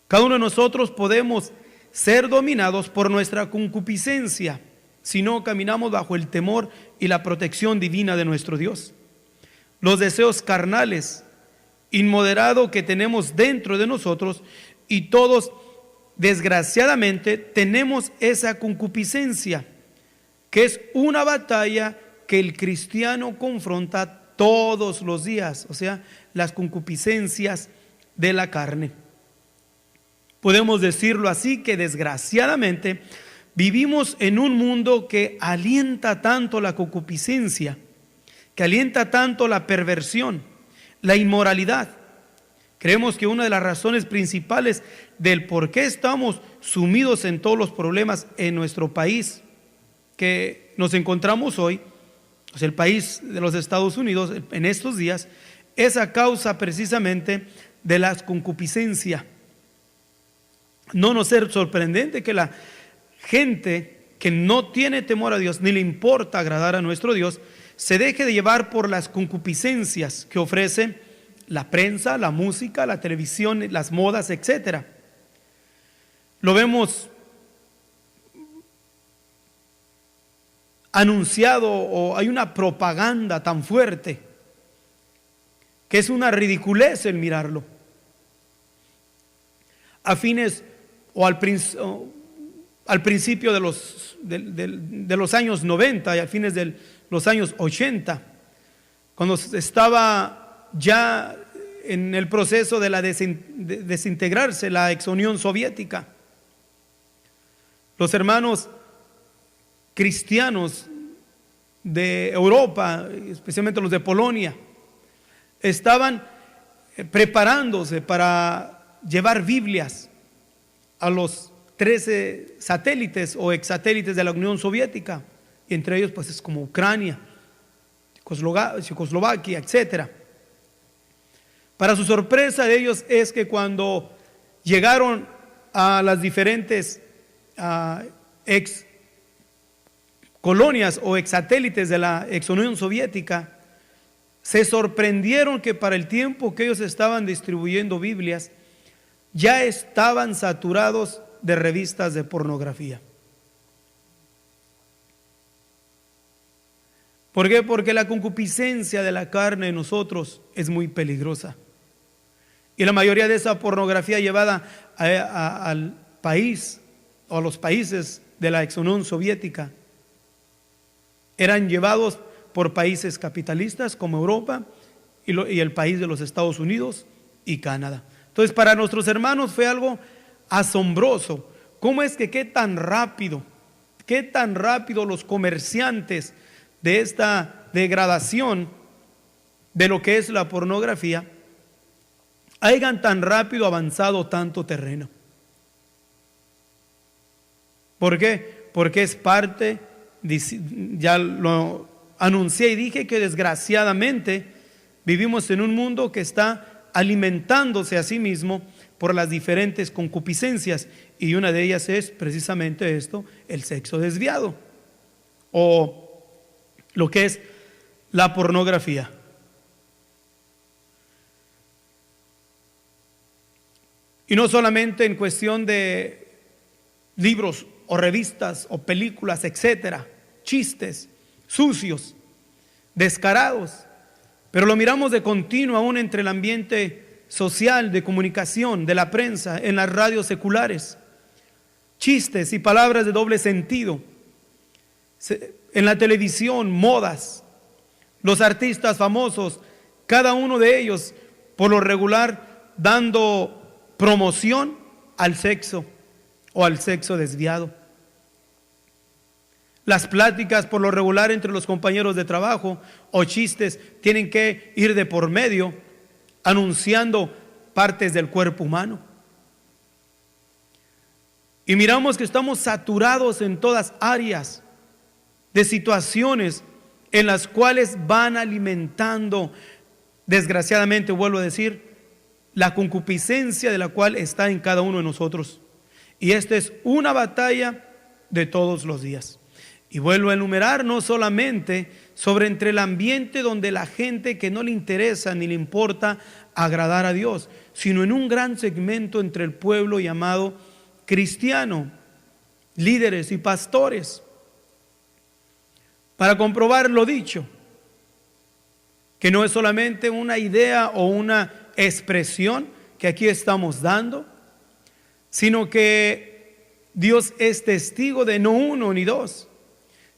cada uno de nosotros podemos ser dominados por nuestra concupiscencia si no caminamos bajo el temor y la protección divina de nuestro Dios. Los deseos carnales, inmoderados que tenemos dentro de nosotros, y todos desgraciadamente tenemos esa concupiscencia, que es una batalla que el cristiano confronta todos los días, o sea, las concupiscencias de la carne. Podemos decirlo así, que desgraciadamente vivimos en un mundo que alienta tanto la concupiscencia, que alienta tanto la perversión, la inmoralidad. Creemos que una de las razones principales del por qué estamos sumidos en todos los problemas en nuestro país que nos encontramos hoy, o sea, el país de los Estados Unidos en estos días, es a causa precisamente de la concupiscencia. No nos es sorprendente que la gente que no tiene temor a Dios ni le importa agradar a nuestro Dios se deje de llevar por las concupiscencias que ofrece la prensa, la música, la televisión, las modas, etc. Lo vemos anunciado, o hay una propaganda tan fuerte que es una ridiculez el mirarlo. A fines o al principio de los años 90 y a fines de los años 80, cuando estaba ya en el proceso de desintegrarse la ex Unión Soviética, los hermanos cristianos de Europa, especialmente los de Polonia, estaban preparándose para llevar Biblias a los 13 satélites o exsatélites de la Unión Soviética, y entre ellos pues es como Ucrania, Checoslovaquia, etc. Para su sorpresa de ellos es que cuando llegaron a las diferentes ex colonias o ex satélites de la ex Unión Soviética, se sorprendieron que para el tiempo que ellos estaban distribuyendo Biblias, ya estaban saturados de revistas de pornografía. ¿Por qué? Porque la concupiscencia de la carne en nosotros es muy peligrosa. Y la mayoría de esa pornografía llevada al país o a los países de la ex Unión Soviética eran llevados por países capitalistas como Europa y el país de los Estados Unidos y Canadá. Entonces, para nuestros hermanos fue algo asombroso. ¿Cómo es que qué tan rápido los comerciantes de esta degradación de lo que es la pornografía hayan tan rápido avanzado tanto terreno? ¿Por qué? Porque es parte, ya lo anuncié y dije, que desgraciadamente vivimos en un mundo que está alimentándose a sí mismo por las diferentes concupiscencias, y una de ellas es precisamente esto, el sexo desviado o lo que es la pornografía. Y no solamente en cuestión de libros o revistas o películas, etcétera, chistes sucios, descarados, pero lo miramos de continuo aún entre el ambiente social, de comunicación, de la prensa, en las radios seculares, chistes y palabras de doble sentido, en la televisión, modas, los artistas famosos, cada uno de ellos por lo regular dando promoción al sexo o al sexo desviado. Las pláticas por lo regular entre los compañeros de trabajo o chistes tienen que ir de por medio anunciando partes del cuerpo humano. Y miramos que estamos saturados en todas áreas de situaciones en las cuales van alimentando, desgraciadamente vuelvo a decir, la concupiscencia de la cual está en cada uno de nosotros. Y esta es una batalla de todos los días. Y vuelvo a enumerar, no solamente sobre entre el ambiente donde la gente que no le interesa ni le importa agradar a Dios, sino en un gran segmento entre el pueblo llamado cristiano, líderes y pastores. Para comprobar lo dicho, que no es solamente una idea o una expresión que aquí estamos dando, sino que Dios es testigo de no uno ni dos,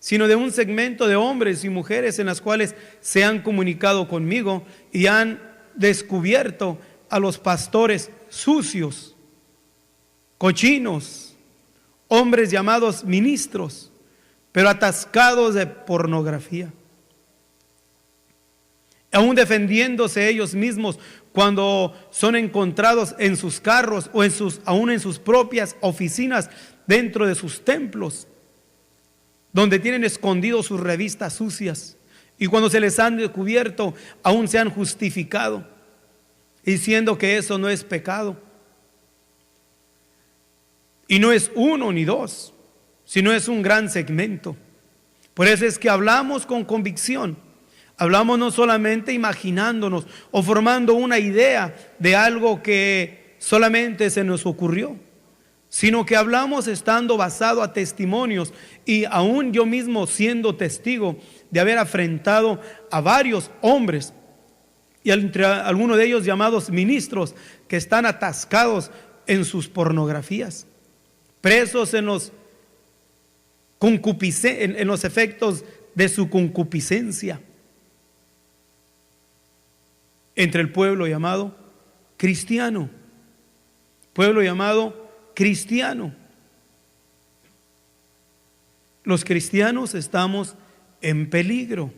sino de un segmento de hombres y mujeres en las cuales se han comunicado conmigo y han descubierto a los pastores sucios, cochinos, hombres llamados ministros, pero atascados de pornografía, aún defendiéndose ellos mismos cuando son encontrados en sus carros o aún en sus propias oficinas dentro de sus templos, donde tienen escondido sus revistas sucias, y cuando se les han descubierto aún se han justificado diciendo que eso no es pecado. Y no es uno ni dos, sino es un gran segmento. Por eso es que hablamos con convicción. Hablamos no solamente imaginándonos o formando una idea de algo que solamente se nos ocurrió, sino que hablamos estando basado a testimonios, y aún yo mismo siendo testigo de haber afrentado a varios hombres, y entre algunos de ellos llamados ministros, que están atascados en sus pornografías, presos en los efectos de su concupiscencia, entre el pueblo llamado cristiano. Pueblo llamado cristiano. Los cristianos estamos en peligro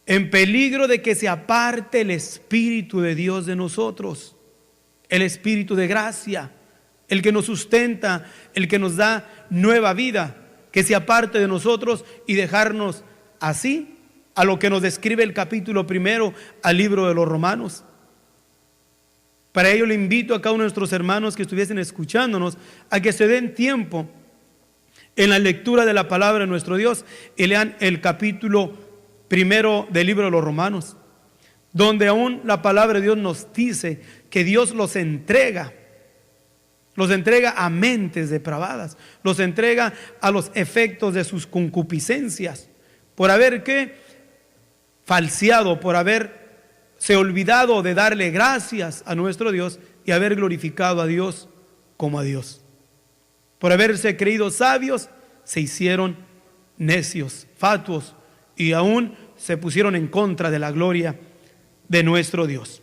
de que se aparte el Espíritu de Dios de nosotros, el Espíritu de gracia, el que nos sustenta, el que nos da nueva vida, que se aparte de nosotros y dejarnos así a lo que nos describe el capítulo 1 al libro de los Romanos. Para ello le invito a cada uno de nuestros hermanos que estuviesen escuchándonos a que se den tiempo en la lectura de la palabra de nuestro Dios y lean el capítulo 1 del libro de los Romanos, donde aún la palabra de Dios nos dice que Dios los entrega a mentes depravadas, los entrega a los efectos de sus concupiscencias, por haber falseado, por haberse olvidado de darle gracias a nuestro Dios y haber glorificado a Dios como a Dios. Por haberse creído sabios, se hicieron necios, fatuos, y aún se pusieron en contra de la gloria de nuestro Dios.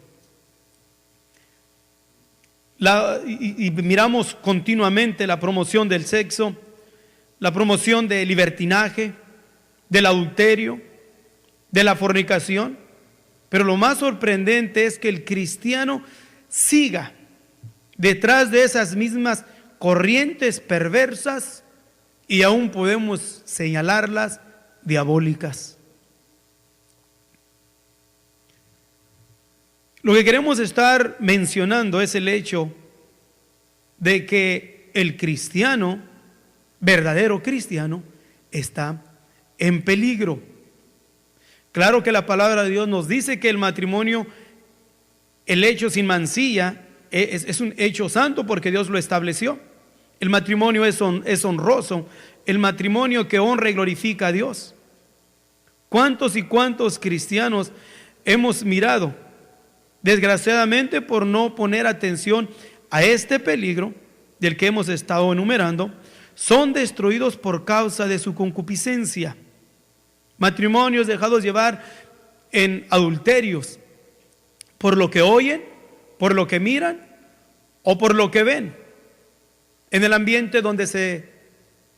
Y miramos continuamente la promoción del sexo, la promoción del libertinaje, del adulterio, de la fornicación, pero lo más sorprendente es que el cristiano siga detrás de esas mismas corrientes perversas, y aún podemos señalarlas diabólicas. Lo que queremos estar mencionando es el hecho de que el cristiano, verdadero cristiano, está en peligro. Claro que la palabra de Dios nos dice que el matrimonio, el hecho sin mancilla, es un hecho santo porque Dios lo estableció. El matrimonio es honroso, el matrimonio que honra y glorifica a Dios. ¿Cuántos y cuántos cristianos hemos mirado, desgraciadamente por no poner atención a este peligro del que hemos estado enumerando, son destruidos por causa de su concupiscencia? Matrimonios dejados llevar en adulterios por lo que oyen, por lo que miran o por lo que ven en el ambiente donde se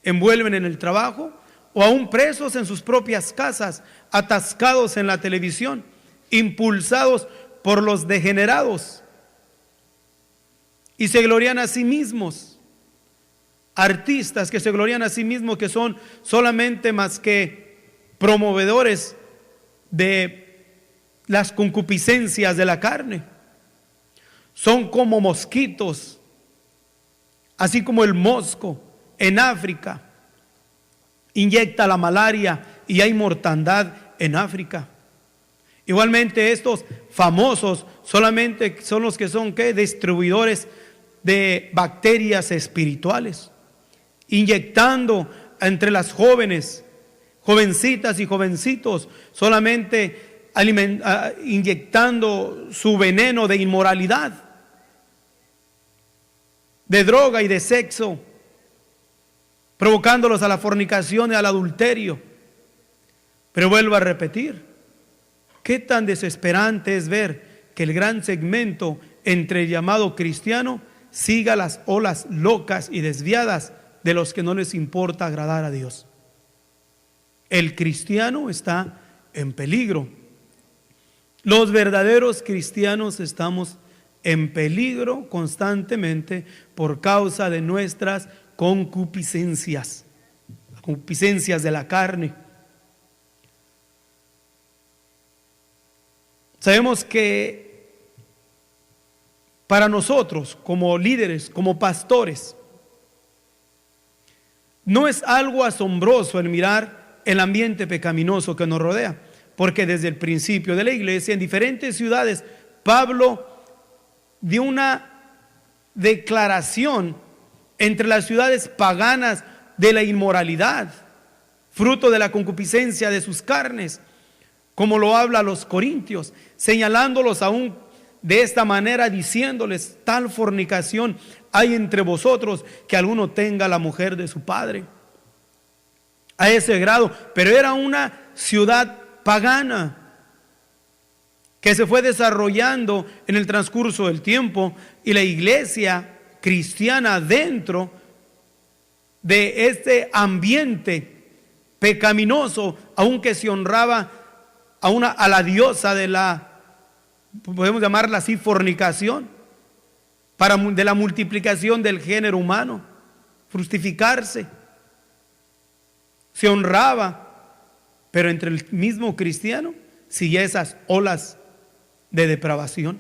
envuelven en el trabajo, o aún presos en sus propias casas, atascados en la televisión, impulsados por los degenerados, y se glorian a sí mismos, artistas que se glorian a sí mismos, que son solamente más que promovedores de las concupiscencias de la carne. Son como mosquitos, así como el mosco en África inyecta la malaria y hay mortandad en África. Igualmente estos famosos solamente son los que son distribuidores de bacterias espirituales, inyectando entre las jóvenes, jovencitas y jovencitos, solamente inyectando su veneno de inmoralidad, de droga y de sexo, provocándolos a la fornicación y al adulterio. Pero vuelvo a repetir, qué tan desesperante es ver que el gran segmento entre el llamado cristiano siga las olas locas y desviadas de los que no les importa agradar a Dios. El cristiano está en peligro. Los verdaderos cristianos estamos en peligro constantemente por causa de nuestras concupiscencias, concupiscencias de la carne. Sabemos que para nosotros como líderes, como pastores, no es algo asombroso el mirar el ambiente pecaminoso que nos rodea, porque desde el principio de la iglesia en diferentes ciudades, Pablo dio una declaración entre las ciudades paganas de la inmoralidad, fruto de la concupiscencia de sus carnes, como lo habla a los corintios, señalándolos aún de esta manera, diciéndoles: tal fornicación hay entre vosotros, que alguno tenga la mujer de su padre. A ese grado, pero era una ciudad pagana que se fue desarrollando en el transcurso del tiempo, y la iglesia cristiana dentro de este ambiente pecaminoso, aunque se honraba a la diosa de la, podemos llamarla así, fornicación, de la multiplicación del género humano, fructificarse, se honraba. Pero entre el mismo cristiano sigue esas olas de depravación.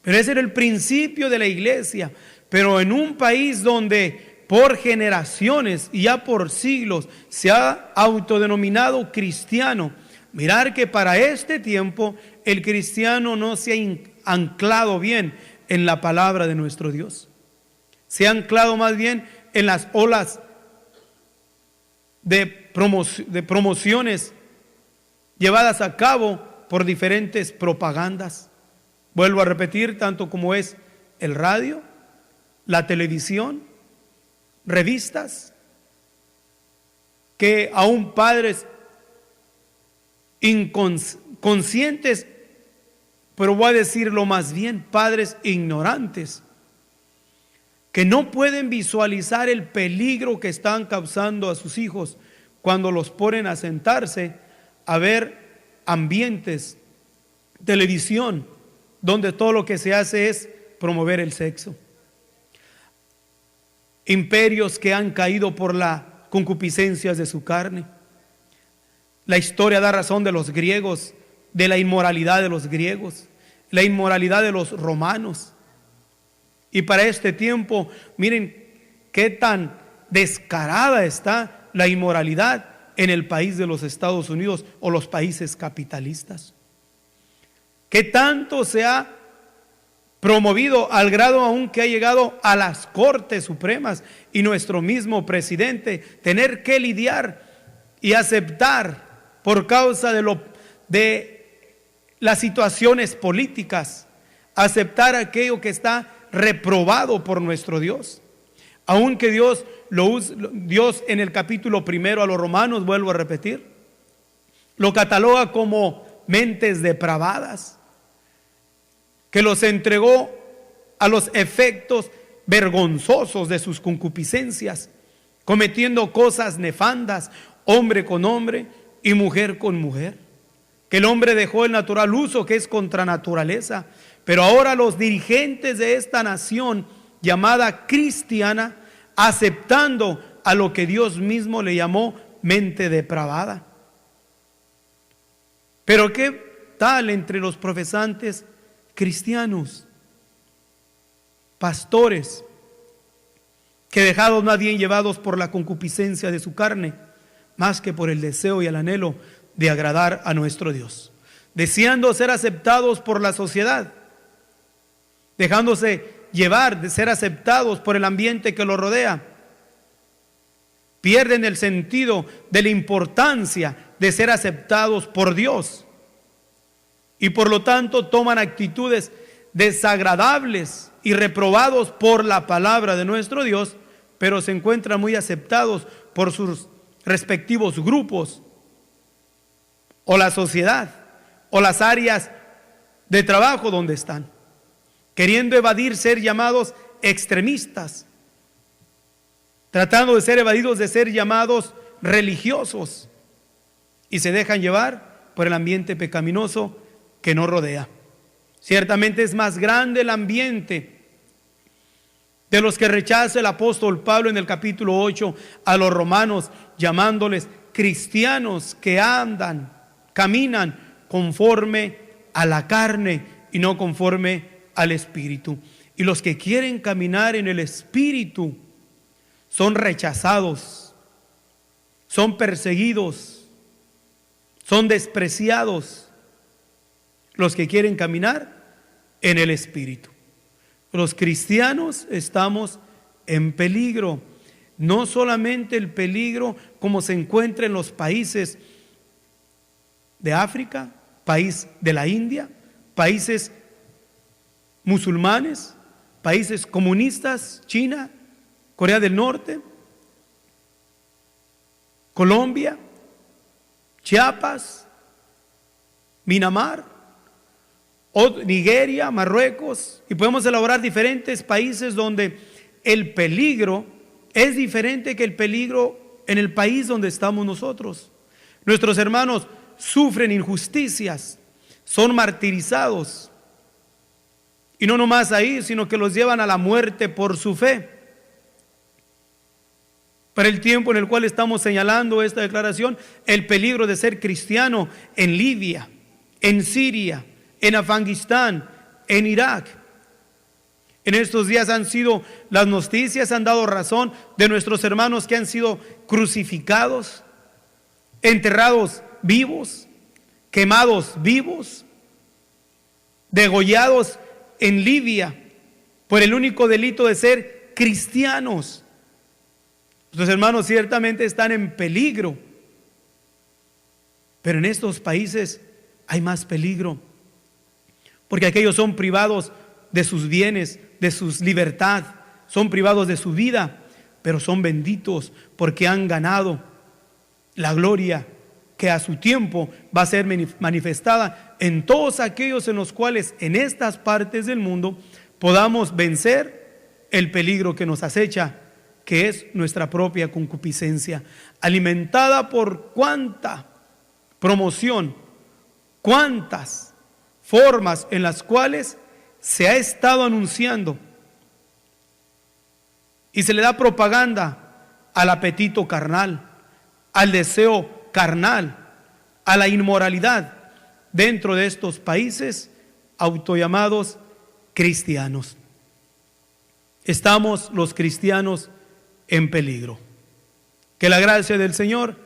Pero ese era el principio de la iglesia. Pero en un país donde por generaciones y ya por siglos se ha autodenominado cristiano, mirar que para este tiempo el cristiano no se ha anclado bien en la palabra de nuestro Dios. Se ha anclado más bien en las olas de promociones llevadas a cabo por diferentes propagandas. Vuelvo a repetir, tanto como es el radio, la televisión, revistas, que aún padres inconscientes, pero voy a decirlo más bien, padres ignorantes, que no pueden visualizar el peligro que están causando a sus hijos cuando los ponen a sentarse a ver ambientes, televisión, donde todo lo que se hace es promover el sexo. Imperios que han caído por las concupiscencias de su carne. La historia da razón de los griegos, de la inmoralidad de los griegos, la inmoralidad de los romanos. Y para este tiempo, miren qué tan descarada está la inmoralidad en el país de los Estados Unidos o los países capitalistas. Qué tanto se ha promovido al grado aún que ha llegado a las Cortes Supremas y nuestro mismo presidente tener que lidiar y aceptar por causa de las situaciones políticas, aceptar aquello que está reprobado por nuestro Dios. Aunque Dios en el capítulo 1 a los Romanos, vuelvo a repetir, lo cataloga como mentes depravadas, que los entregó a los efectos vergonzosos de sus concupiscencias, cometiendo cosas nefandas, hombre con hombre y mujer con mujer, que el hombre dejó el natural uso, que es contra naturaleza. Pero ahora los dirigentes de esta nación llamada cristiana, aceptando a lo que Dios mismo le llamó mente depravada. Pero ¿qué tal entre los profesantes cristianos, pastores, que dejados más bien llevados por la concupiscencia de su carne, más que por el deseo y el anhelo de agradar a nuestro Dios, deseando ser aceptados por la sociedad, dejándose llevar de ser aceptados por el ambiente que los rodea, pierden el sentido de la importancia de ser aceptados por Dios y por lo tanto toman actitudes desagradables y reprobados por la palabra de nuestro Dios, pero se encuentran muy aceptados por sus respectivos grupos, o la sociedad, o las áreas de trabajo donde están, queriendo evadir ser llamados extremistas, tratando de ser evadidos de ser llamados religiosos, y se dejan llevar por el ambiente pecaminoso que nos rodea. Ciertamente es más grande el ambiente de los que rechaza el apóstol Pablo en el capítulo 8 a los romanos, llamándoles cristianos que caminan conforme a la carne y no conforme al espíritu. Y los que quieren caminar en el espíritu son rechazados, son perseguidos, son despreciados. Los que quieren caminar en el espíritu. Los cristianos estamos en peligro, no solamente el peligro como se encuentra en los países de África, país de la India, países musulmanes, países comunistas, China, Corea del Norte, Colombia, Chiapas, Myanmar, Nigeria, Marruecos, y podemos elaborar diferentes países donde el peligro es diferente que el peligro en el país donde estamos nosotros. Nuestros hermanos sufren injusticias, son martirizados, y no nomás ahí, sino que los llevan a la muerte por su fe. Para el tiempo en el cual estamos señalando esta declaración, el peligro de ser cristiano en Libia, en Siria, en Afganistán, en Irak. En estos días las noticias han dado razón de nuestros hermanos que han sido crucificados, enterrados vivos, quemados vivos, degollados en Libia por el único delito de ser cristianos. Nuestros hermanos ciertamente están en peligro, pero en estos países hay más peligro, porque aquellos son privados de sus bienes, de su libertad, son privados de su vida, pero son benditos porque han ganado la gloria que a su tiempo va a ser manifestada en todos aquellos en los cuales en estas partes del mundo podamos vencer el peligro que nos acecha, que es nuestra propia concupiscencia, alimentada por cuánta promoción, cuántas formas en las cuales se ha estado anunciando y se le da propaganda al apetito carnal, al deseo carnal, a la inmoralidad dentro de estos países autollamados cristianos. Estamos los cristianos en peligro. Que la gracia del Señor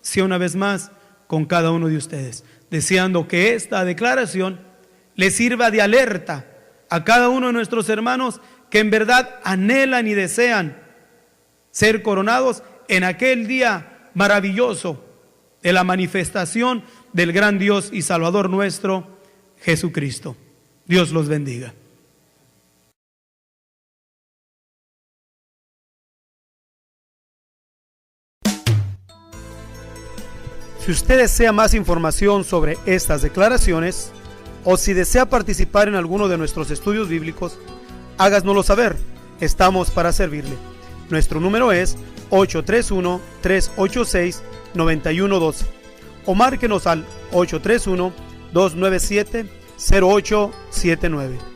sea una vez más con cada uno de ustedes, deseando que esta declaración le sirva de alerta a cada uno de nuestros hermanos que en verdad anhelan y desean ser coronados en aquel día maravilloso de la manifestación del gran Dios y Salvador nuestro, Jesucristo. Dios los bendiga. Si usted desea más información sobre estas declaraciones, o si desea participar en alguno de nuestros estudios bíblicos, háganoslo saber. Estamos para servirle. Nuestro número es 831-386-9112 o márquenos al 831-297-0879.